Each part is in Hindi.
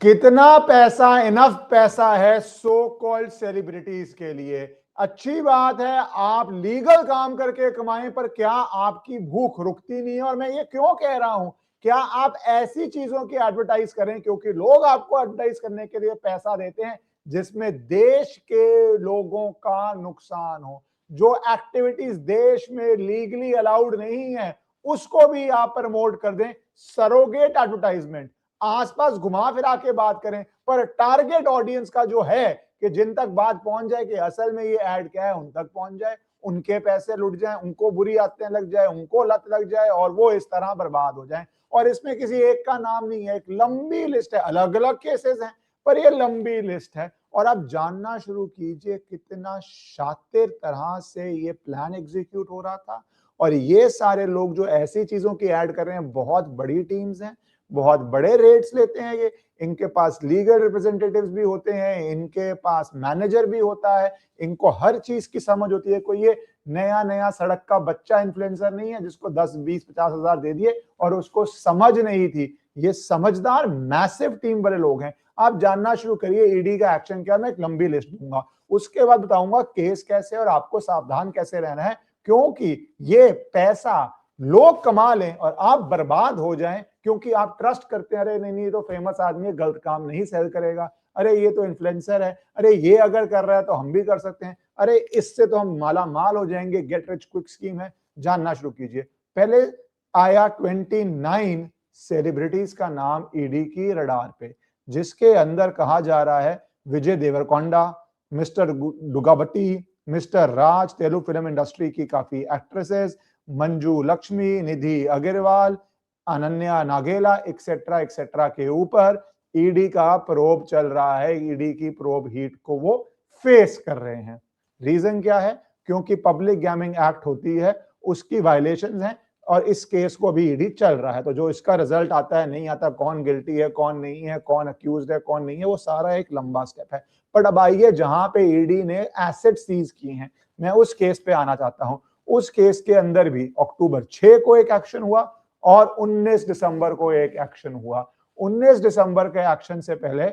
कितना पैसा, इनफ पैसा है सो कॉल्ड सेलिब्रिटीज के लिए। अच्छी बात है आप लीगल काम करके कमाएं, पर क्या आपकी भूख रुकती नहीं है? और मैं ये क्यों कह रहा हूं, क्या आप ऐसी चीजों की एडवर्टाइज करें, क्योंकि लोग आपको एडवर्टाइज करने के लिए पैसा देते हैं जिसमें देश के लोगों का नुकसान हो। जो एक्टिविटीज देश में लीगली अलाउड नहीं है उसको भी आप प्रमोट कर दें। सरोगेट एडवर्टाइजमेंट, आसपास घुमा फिरा के बात करें, पर टारगेट ऑडियंस का जो है कि जिन तक बात पहुंच जाए कि असल में ये ऐड क्या है, उन तक पहुंच जाए, उनके पैसे लुट जाएं, उनको बुरी आदतें लग जाए, उनको लत लग जाए और वो इस तरह बर्बाद हो जाएं। और इसमें किसी एक का नाम नहीं है, एक लंबी लिस्ट है, अलग अलग केसेस हैं पर ये लंबी लिस्ट है। और आप जानना शुरू कीजिए कितना शातिर तरह से ये प्लान एग्जीक्यूट हो रहा था। और ये सारे लोग जो ऐसी चीजों की ऐड कर रहे हैं, बहुत बड़ी टीम्स हैं, बहुत बड़े रेट्स लेते हैं ये, इनके पास लीगल रिप्रेजेंटेटिव्स भी होते हैं, इनके पास मैनेजर भी होता है, इनको हर चीज की समझ होती है। कोई ये नया नया सड़क का बच्चा इन्फ्लुएंसर नहीं है जिसको 10 20 50 हजार दे दिए और उसको समझ नहीं थी। ये समझदार मैसिव टीम वाले लोग हैं। आप जानना शुरू करिए ईडी का एक्शन क्या। मैं एक लंबी लिस्ट दूंगा, उसके बाद बताऊंगा केस कैसे और आपको सावधान कैसे रहना है, क्योंकि ये पैसा लोग कमा लें और आप बर्बाद हो जाएं क्योंकि आप ट्रस्ट करते हैं, अरे नहीं नहीं तो फेमस आदमी है, गलत काम नहीं सहन करेगा, अरे ये तो इन्फ्लुएंसर है, अरे ये अगर कर रहा है तो हम भी कर सकते हैं, अरे इससे तो हम माला माल हो जाएंगे, गेट रिच क्विक स्कीम है। जानना शुरू कीजिए। पहले आया 29 सेलिब्रिटीज का नाम ईडी की रडार पे, जिसके अंदर कहा जा रहा है विजय देवरकोंडा, मिस्टर दुगाबती, मिस्टर राज, तेलुगु फिल्म इंडस्ट्री की काफी एक्ट्रेसेस, मंजू लक्ष्मी, निधि अग्रवाल, अनन्या नागेला एक्सेट्रा एक्सेट्रा के ऊपर ईडी का प्रोब चल रहा है। ईडी की प्रोब हीट को वो फेस कर रहे हैं। रीजन क्या है? क्योंकि पब्लिक गैमिंग एक्ट होती है, उसकी वायलेशंस हैं और इस केस को अभी ईडी चल रहा है। तो जो इसका रिजल्ट आता है नहीं आता, कौन गिल्टी है कौन नहीं है, कौन अक्यूज्ड है कौन नहीं है, वो सारा एक लंबा स्टेप है। बट अब आइए जहां पे ईडी ने एसेट सीज किए हैं, मैं उस केस पे आना चाहता हूं। उस केस के अंदर भी अक्टूबर 6 को एक एक्शन हुआ और 19 दिसंबर को एक एक्शन हुआ। 19 दिसंबर के एक्शन से पहले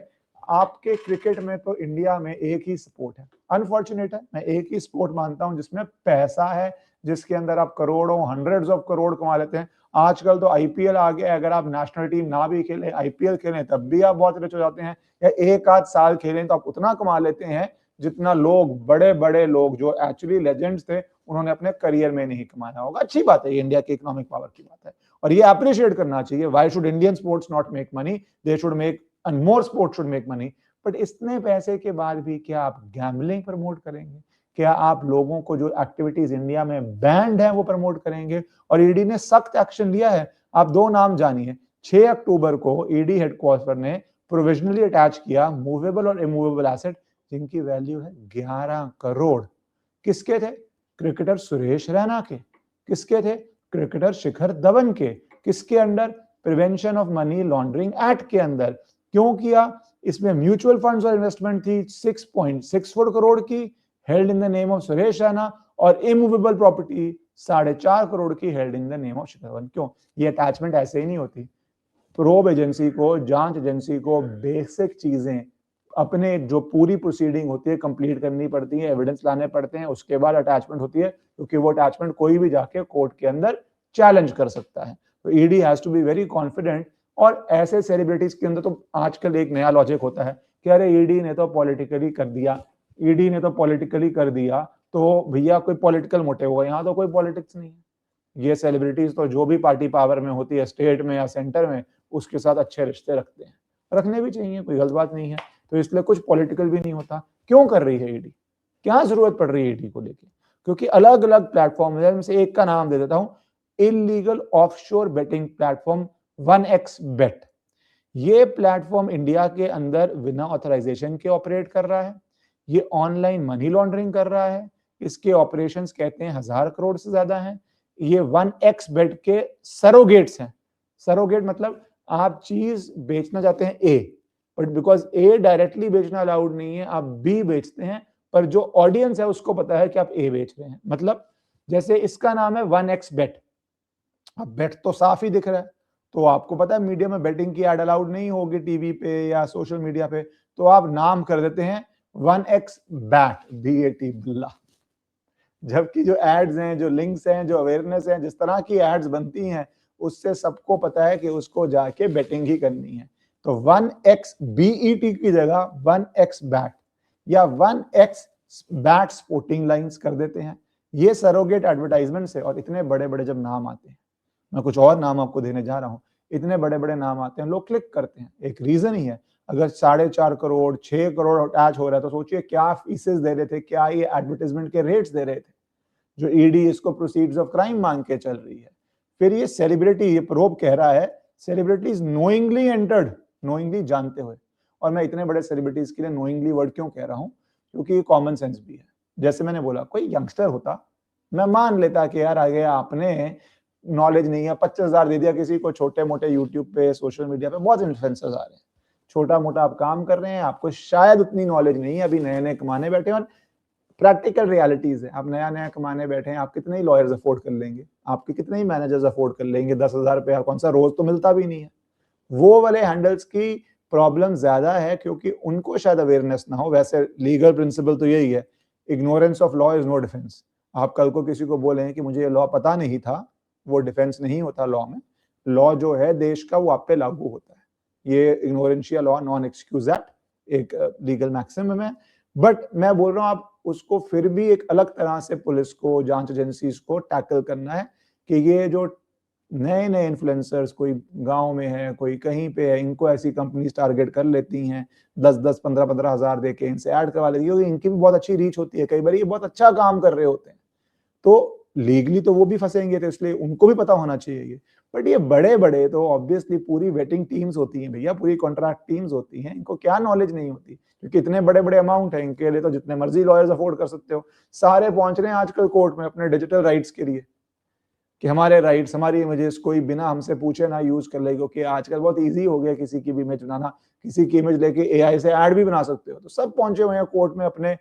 आपके क्रिकेट में तो इंडिया में एक ही स्पोर्ट है, अनफॉर्चुनेट है, मैं एक ही स्पोर्ट मानता हूं जिसमें पैसा है, जिसके अंदर आप करोड़ों हंड्रेड्स ऑफ करोड़ कमा लेते हैं। आजकल तो आईपीएल आ गया, अगर आप नेशनल टीम ना भी खेलें, आईपीएल खेलें तब भी आप बहुत रिच हो जाते हैं, या एक आध साल खेलें तो आप उतना कमा लेते हैं जितना लोग, बड़े बड़े लोग जो एक्चुअली लेजेंड्स थे, उन्होंने अपने करियर में नहीं कमाया होगा। अच्छी बात है, ये इंडिया की इकोनॉमिक पावर की बात है और ये अप्रिशिएट करना चाहिए। Why should Indian sports not make money? They should make, and more sports should make money. But इतने पैसे के बाद भी क्या आप गैम्बलिंग प्रमोट करेंगे? क्या आप लोगों को जो एक्टिविटीज इंडिया में बैंड है वो प्रमोट करेंगे? और ईडी ने सख्त एक्शन लिया है। आप दो नाम जानिए। 6 अक्टूबर को ईडी हेडक्वार्टर ने प्रोविजनली अटैच किया मूवेबल और इमूवेबल एसेट जिनकी वैल्यू है 11 करोड़। किसके थे? क्रिकेटर सुरेश रैना के। किसके थे? क्रिकेटर शिखर धवन के। किसके under? Prevention of money laundering act के अंदर। क्यों किया? इसमें म्यूचुअल फंड्स और इन्वेस्टमेंट थी 6.64 करोड़ की, held in the name of Suresh Raina, और इमूवेबल प्रॉपर्टी 4.5 करोड़ की, held in the name of Shikhar Dhawan. क्यों? ये अटैचमेंट ऐसे ही नहीं होती। प्रोब एजेंसी को, जांच एजेंसी को बेसिक चीजें, अपने जो पूरी प्रोसीडिंग होती है कंप्लीट करनी पड़ती है, एविडेंस लाने पड़ते हैं, उसके बाद अटैचमेंट होती है, क्योंकि वो अटैचमेंट कोई भी जाके कोर्ट के अंदर चैलेंज कर सकता है। तो ED has to be very confident. और ऐसे सेलिब्रिटीज के अंदर तो आजकल एक नया लॉजिक होता है कि अरे ईडी ने तो पॉलिटिकली कर दिया, ईडी ने तो पॉलिटिकली कर दिया, तो भैया कोई पॉलिटिकल मोटिव होगा? यहाँ तो कोई पॉलिटिक्स नहीं है। ये सेलिब्रिटीज तो जो भी पार्टी पावर में होती है, स्टेट में या सेंटर में, उसके साथ अच्छे रिश्ते रखते हैं, रखने भी चाहिए, कोई गलत बात नहीं है। तो इसलिए कुछ पॉलिटिकल भी नहीं होता। क्यों कर रही है ईडी? क्या जरूरत पड़ रही है ईडी को लेके? क्योंकि अलग अलग प्लेटफॉर्म है, से एक का नाम दे देता हूं, illegal offshore betting platform 1x bet. ये प्लेटफॉर्म इंडिया के अंदर बिना ऑथराइजेशन के ऑपरेट कर रहा है। ये ऑनलाइन मनी लॉन्ड्रिंग कर रहा है। इसके ऑपरेशंस कहते हैं 1000 करोड़ से ज्यादा हैं। ये 1x बेट के सरोगेट्स हैं। सरोगेट मतलब आप चीज बेचना चाहते हैं ए, बट बिकॉज ए डायरेक्टली बेचना अलाउड नहीं है, आप बी बेचते हैं, पर जो ऑडियंस है उसको पता है कि आप ए बेच रहे हैं। मतलब जैसे इसका नाम है 1x बेट। अब बेट तो साफ ही दिख रहा है, तो आपको पता है मीडिया में बेटिंग की एड अलाउड नहीं होगी टीवी पे या सोशल मीडिया पे, तो आप नाम कर देते हैं 1x बैट, BAT बिल्ला। जबकि जो एड्स हैं, जो लिंक्स हैं, जो अवेयरनेस है, जिस तरह की एड्स बनती हैं, उससे सबको पता है कि उसको जाके बेटिंग ही करनी है। तो 1x BET की जगह 1x बैट या 1x बैट स्पोर्टिंग लाइंस कर देते हैं। ये सरोगेट एडवर्टाइजमेंट से, और इतने बड़े बड़े जब नाम आते हैं, मैं कुछ और नाम आपको देने जा रहा हूं, इतने बड़े बड़े नाम आते हैं, लोग क्लिक करते हैं। एक रीजन ही है, अगर 4.5 करोड़ 6 करोड़ अटैच हो रहा है तो सोचिए क्या फीसेस दे रहे थे, क्या ये एडवर्टाइजमेंट के रेट्स दे रहे थे, जो ईडी इसको प्रोसीड्स ऑफ क्राइम मांग के चल रही है। फिर ये सेलिब्रिटी, ये प्रोब कह रहा है सेलिब्रिटीज नोइंगली एंटर्ड, नोइंगली जानते हुए। और मैं इतने बड़े सेलिब्रिटीज के लिए नोइंगली वर्ड क्यों कह रहा हूं, क्योंकि ये कॉमन सेंस भी है। जैसे मैंने बोला, कोई यंगस्टर होता, मैं मान लेता कि यार आगे आपने नॉलेज नहीं है, 25,000 दे दिया किसी को, छोटे मोटे यूट्यूब पे सोशल मीडिया पे बहुत इन्फ्लुएंसर्स आ रहे हैं, छोटा मोटा आप काम कर रहे हैं, आपको शायद उतनी नॉलेज नहीं है, अभी नए नए कमाने बैठे हैं, और प्रैक्टिकल रियलिटीज है, आप नया नया कमाने बैठे हैं, आप कितने ही लॉयर्स अफोर्ड कर लेंगे, आपके कितने ही मैनेजर्स अफोर्ड कर लेंगे, 10,000 रुपया कौन सा रोज तो मिलता भी नहीं है। वो वाले हैंडल्स की प्रॉब्लम ज्यादा है क्योंकि उनको शायद अवेयरनेस ना हो। वैसे लीगल प्रिंसिपल तो यही है, ignorance of law is no defence. आप कल को किसी को बोलें कि मुझे ये लॉ पता नहीं था, वो डिफेंस नहीं होता लॉ में। लॉ जो है देश का, वो आप पे लागू होता है। ये इग्नोरेंशिया लॉ नॉन एक्सक्यूज एक्ट एक लीगल मैक्सिमम है। बट मैं बोल रहा हूं आप उसको फिर भी एक अलग तरह से पुलिस को, जांच एजेंसीज को टैकल करना है कि ये जो नए नए इन्फ्लुएंसर्स, कोई गांव में है, कोई कहीं पे है, इनको ऐसी कंपनीज टारगेट कर लेती हैं, 10-10 15-15 हजार देके इनसे ऐड करवा लेती है, इनकी भी बहुत अच्छी रीच होती है, कई बार ये बहुत अच्छा काम कर रहे होते हैं, तो लीगली तो वो भी फंसेंगे, तो इसलिए उनको भी पता होना चाहिए ये। बट ये बड़े बड़े तो ऑब्वियसली पूरी वेटिंग टीम्स होती हैं भैया, पूरी कॉन्ट्रैक्ट टीम्स होती हैं, इनको क्या नॉलेज नहीं होती, क्योंकि इतने बड़े बड़े अमाउंट है, इनके लिए तो जितने मर्जी लॉयर्स अफोर्ड कर सकते हो। सारे पहुंच रहे हैं आजकल कोर्ट में अपने डिजिटल राइट्स के लिए कि हमारे राइट्स, हमारी इमेजेस कोई बिना हमसे पूछे ना यूज कर ले, क्योंकि आजकल बहुत इजी हो गया किसी की भी इमेज बनाना, किसी की इमेज लेके एआई से ऐड भी बना सकते हो। तो सब पहुंचे हुए हैं कोर्ट में अपने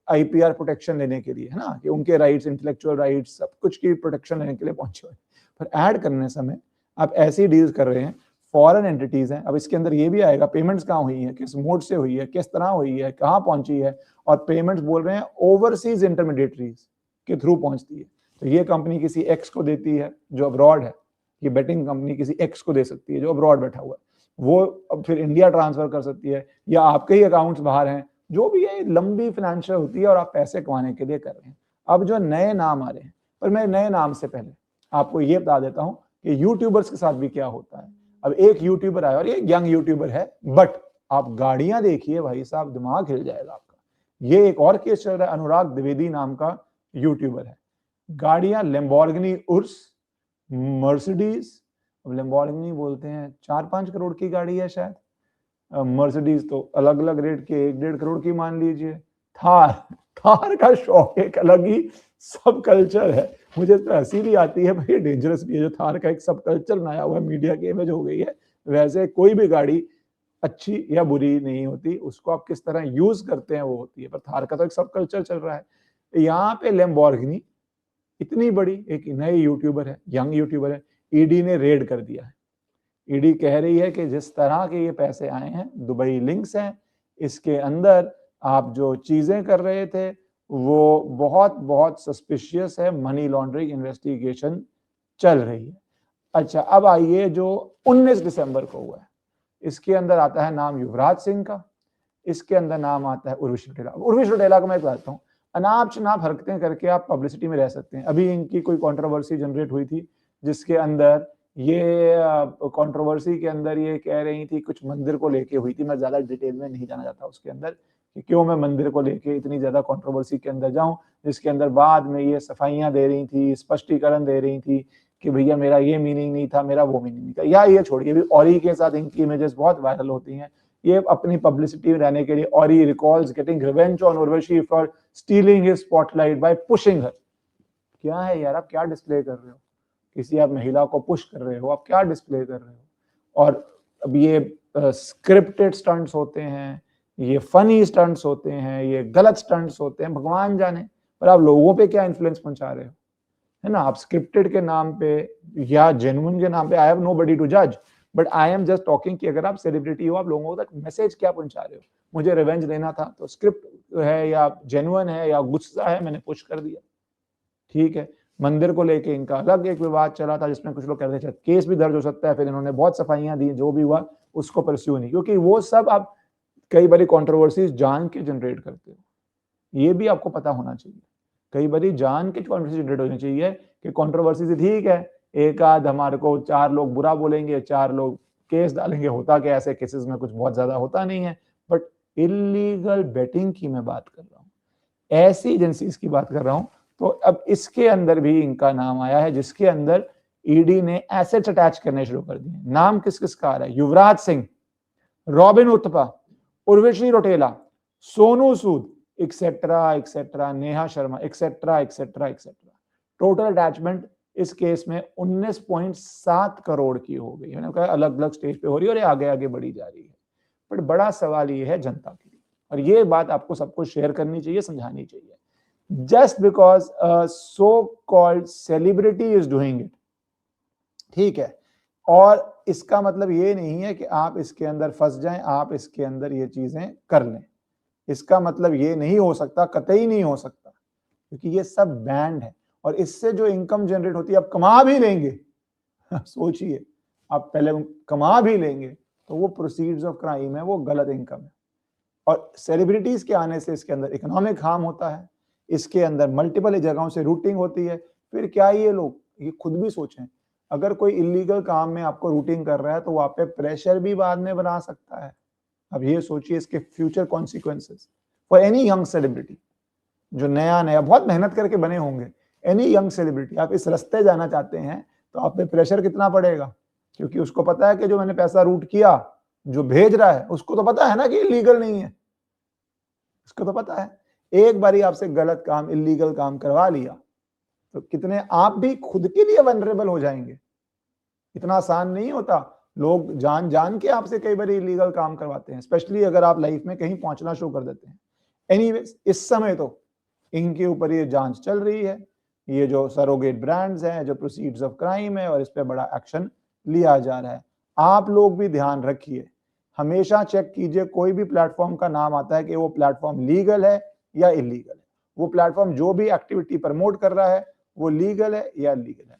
आईपीआर प्रोटेक्शन लेने के लिए, है ना, कि उनके राइट्स, इंटेलेक्चुअल राइट्स, सब कुछ की प्रोटेक्शन लेने के लिए पहुंचे हुए। पर ऐड करने समय आप ऐसी डील्स कर रहे हैं, फॉरेन एंटिटीज हैं। अब इसके अंदर ये भी आएगा पेमेंट्स कहाँ हुई है, किस मोड से हुई है, किस तरह हुई है, कहाँ पहुंची है, और पेमेंट्स बोल रहे हैं ओवरसीज इंटरमीडिएटरीज के थ्रू पहुंचती है। तो ये कंपनी किसी एक्स को देती है जो अब्रॉड है, ये बेटिंग कंपनी किसी एक्स को दे सकती है जो अब्रॉड बैठा हुआ है, वो अब फिर इंडिया ट्रांसफर कर सकती है, या आपके ही अकाउंट्स बाहर हैं, जो भी है लंबी फाइनेंशियल होती है, और आप पैसे कमाने के लिए कर रहे हैं। अब जो नए नाम आ रहे हैं, पर मैं नए नाम से पहले आपको ये बता देता हूं कि यूट्यूबर्स के साथ भी क्या होता है। अब एक यूट्यूबर आया, और ये यंग यूट्यूबर है, बट आप गाड़ियां देखिए भाई साहब, दिमाग हिल जाएगा आपका। ये एक और केस चल रहा है, अनुराग द्विवेदी नाम का यूट्यूबर है, गाड़ियां लैम्बोर्गिनी उर्स, मर्सिडीज, अब लैम्बोर्गिनी बोलते हैं 4-5 करोड़ की गाड़ी है शायद, मर्सिडीज तो अलग अलग रेट के 1-1.5 करोड़ की मान लीजिए, थार, थार का शौक एक अलग ही सब कल्चर है। मुझे तो हंसी भी आती है भाई, डेंजरस भी है, जो थार का एक सब कल्चर बनाया हुआ है, मीडिया की इमेज हो गई है। वैसे कोई भी गाड़ी अच्छी या बुरी नहीं होती, उसको आप किस तरह यूज करते हैं वो होती है, पर थार का तो एक सब कल्चर चल रहा है। यहाँ पे लैम्बोर्गिनी इतनी बड़ी, एक नए यूट्यूबर है, यंग यूट्यूबर है, ईडी ने रेड कर दिया है। ईडी कह रही है कि जिस तरह के ये पैसे आए हैं, दुबई लिंक्स हैं, इसके अंदर आप जो चीजें कर रहे थे वो बहुत बहुत सस्पिशियस है, मनी लॉन्ड्रिंग इन्वेस्टिगेशन चल रही है। अच्छा, अब आइए जो 19 दिसंबर को हुआ है, इसके अंदर आता है नाम युवराज सिंह का, इसके अंदर नाम आता है उर्वशी रौतेला। उर्वशी रौतेला को मैं बताता हूँ, अनाप शनाप हरकतें करके आप पब्लिसिटी में रह सकते हैं। अभी इनकी कोई कंट्रोवर्सी जनरेट हुई थी, जिसके अंदर ये कंट्रोवर्सी के अंदर ये कह रही थी, कुछ मंदिर को लेके हुई थी, मैं ज्यादा डिटेल में नहीं जाना चाहता उसके अंदर कि क्यों मैं मंदिर को लेके इतनी ज्यादा कंट्रोवर्सी के अंदर जाऊं, जिसके अंदर बाद में ये सफाइयां दे रही थी, स्पष्टीकरण दे रही थी कि भैया मेरा ये मीनिंग नहीं था, मेरा वो मीनिंग नहीं था। या ये छोड़िए, भी औरी के साथ इनकी इमेजेस बहुत वायरल होती हैं, ये अपनी पब्लिसिटी में रहने के लिए, और he recalls getting revenge on Urvashi for stealing his spotlight by pushing her. क्या है यार, आप क्या डिस्प्ले कर रहे हो, किसी आप महिला को पुश कर रहे हो, आप क्या डिस्प्ले कर रहे हो। और अब ये स्क्रिप्टेड स्टंट्स होते हैं, ये फनी स्टंट्स होते हैं, ये गलत स्टंट्स होते हैं, भगवान जाने, पर आप लोगों पे क्या इन्फ्लुएंस पहुंचा रहे हो, है ना। आप स्क्रिप्टेड के नाम पे या जेन्युइन के नाम पे, आई हैव नोबडी टू जज, but I am just talking कि अगर आप सेलिब्रिटी हो, आप लोगों तक मैसेज क्या पहुंचा रहे हो। मुझे रिवेंज लेना था तो स्क्रिप्ट है या जेन्युइन है या गुस्सा है, मैंने पुश कर दिया, ठीक है। मंदिर को लेके इनका अलग एक विवाद चला था जिसमें कुछ लोग कह रहे थे केस भी दर्ज हो सकता है, फिर इन्होंने बहुत सफाइयां दी, जो भी हुआ उसको परस्यू नहीं, क्योंकि वो सब आप कई बारी कंट्रोवर्सीज जान के जनरेट करते हो, ये भी आपको पता होना चाहिए। कई बारी जान के कंट्रोवर्सी जनरेट होनी चाहिए कि कंट्रोवर्सी से ठीक है, एक आध हमारे को 4 लोग बुरा बोलेंगे, 4 लोग केस डालेंगे, होता कि ऐसे केसेस में कुछ बहुत ज्यादा होता नहीं है, बट इलीगल बेटिंग की मैं बात कर रहा हूँ, ऐसी एजेंसीज की बात कर रहा हूँ। तो अब इसके अंदर भी इनका नाम आया है, जिसके अंदर ईडी ने एसेट्स अटैच करने शुरू कर दिए। नाम किस किस का आ रहा है? Yuvraj Singh, Robin Uthappa, Urvashi Rautela, Sonu Sood, etcetera etcetera, Neha Sharma, etcetera etcetera etcetera. Total attachment इस केस में 19.7 करोड़ की हो गई। मैंने कहा अलग अलग स्टेज पे हो रही है और ये आगे आगे बढ़ी जा रही है। बट बड़ा सवाल ये है जनता के लिए, और ये बात आपको सबको शेयर करनी चाहिए, समझानी चाहिए। Just because so called celebrity is doing it, ठीक है, और इसका मतलब ये नहीं है कि आप इसके अंदर फंस जाएं, आप इसके अंदर ये चीजें कर लें। इसका मतलब ये नहीं हो सकता, कतई नहीं हो सकता, क्योंकि ये सब बैंड है और इससे जो इनकम जनरेट होती है, आप कमा भी लेंगे सोचिए, आप पहले कमा भी लेंगे तो वो प्रोसीड्स ऑफ क्राइम है, वो गलत इनकम है। और सेलिब्रिटीज के आने से इसके अंदर इकोनॉमिक हार्म होता है, इसके अंदर मल्टीपल जगहों से रूटिंग होती है। फिर क्या ये लोग ये खुद भी सोचें, अगर कोई इलीगल काम में आपको रूटिंग कर रहा है तो वहां पे प्रेशर भी बाद में बना सकता है। अब ये सोचिए इसके future consequences for any young celebrity जो नया नया बहुत मेहनत करके बने होंगे। एनी यंग सेलिब्रिटी, आप इस रास्ते जाना चाहते हैं तो आप पे प्रेशर कितना पड़ेगा, क्योंकि उसको पता है कि जो मैंने पैसा रूट किया, जो भेज रहा है उसको तो पता है ना कि इलीगल नहीं है, उसको तो पता है। एक बारी आपसे गलत काम, इलीगल काम करवा लिया तो कितने आप भी खुद के लिए वनरेबल हो जाएंगे। इतना आसान नहीं होता, लोग जान जान के आपसे कई बार इलीगल काम करवाते हैं, स्पेशली अगर आप लाइफ में कहीं पहुंचना शुरू कर देते हैं। एनीवेज, इस समय तो इनके ऊपर ये जांच चल रही है, ये जो सरोगेट ब्रांड्स हैं, जो प्रोसीड्स ऑफ क्राइम है, और इस पर बड़ा एक्शन लिया जा रहा है। आप लोग भी ध्यान रखिए, हमेशा चेक कीजिए, कोई भी प्लेटफॉर्म का नाम आता है कि वो प्लेटफॉर्म लीगल है या इलीगल है, वो प्लेटफॉर्म जो भी एक्टिविटी प्रमोट कर रहा है वो लीगल है या इलीगल है।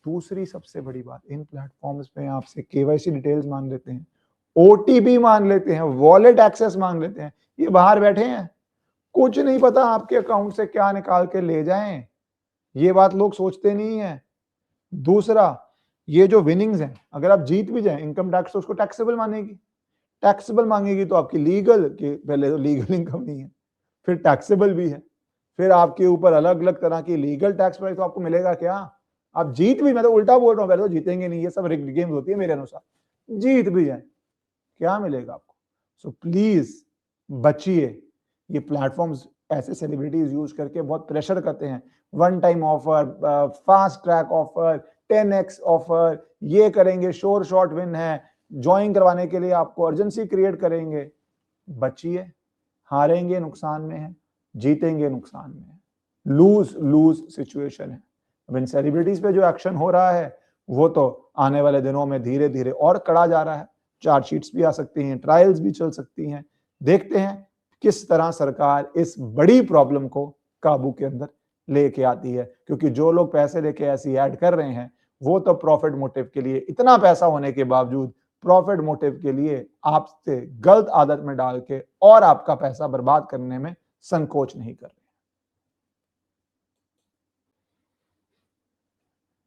दूसरी सबसे बड़ी बात, इन प्लेटफॉर्म्स पे आपसे केवाईसी डिटेल्स मांग लेते हैं, ओटीपी मांग लेते हैं, वॉलेट एक्सेस मांग लेते हैं। ये बाहर बैठे हैं, कुछ नहीं पता आपके अकाउंट से क्या निकाल के ले जाएं, ये बात लोग सोचते नहीं है। दूसरा, ये जो विनिंग्स हैं, अगर आप जीत भी जाएं, इनकम टैक्स तो उसको टैक्सेबल मानेगी, टैक्सेबल मांगेगी तो आपकी लीगल के पहले तो लीगल इनकम नहीं है, फिर टैक्सेबल भी है, फिर आपके ऊपर अलग अलग तरह की लीगल टैक्स प्राइस, तो आपको मिलेगा क्या? आप जीत भी, मैं तो उल्टा बोल रहा हूँ, पहले तो जीतेंगे नहीं, ये सब रिग्ड गेम्स होती है मेरे अनुसार, जीत भी जाए क्या मिलेगा आपको? सो प्लीज बचिए, ये प्लेटफॉर्म्स ऐसे सेलिब्रिटीज यूज करके बहुत प्रेशर करते हैं, one time offer, fast track offer, 10x offer, ये करेंगे, श्योर शॉर्ट विन है, ज्वाइन करवाने के लिए आपको अर्जेंसी क्रिएट करेंगे। बचिए, हारेंगे नुकसान में है, जीतेंगे नुकसान में है, लूज लूज सिचुएशन है। अब इन सेलिब्रिटीज पे जो एक्शन हो रहा है वो तो आने वाले दिनों में धीरे धीरे और कड़ा जा रहा है, चार्जशीट्स भी आ सकती हैं, ट्रायल्स भी चल सकती हैं। देखते हैं किस तरह सरकार इस बड़ी प्रॉब्लम को काबू के अंदर लेके आती है, क्योंकि जो लोग पैसे लेके ऐसी ऐड कर रहे हैं वो तो प्रॉफिट मोटिव के लिए, इतना पैसा होने के बावजूद प्रॉफिट मोटिव के लिए आपसे गलत आदत में डाल के और आपका पैसा बर्बाद करने में संकोच नहीं कर रहे।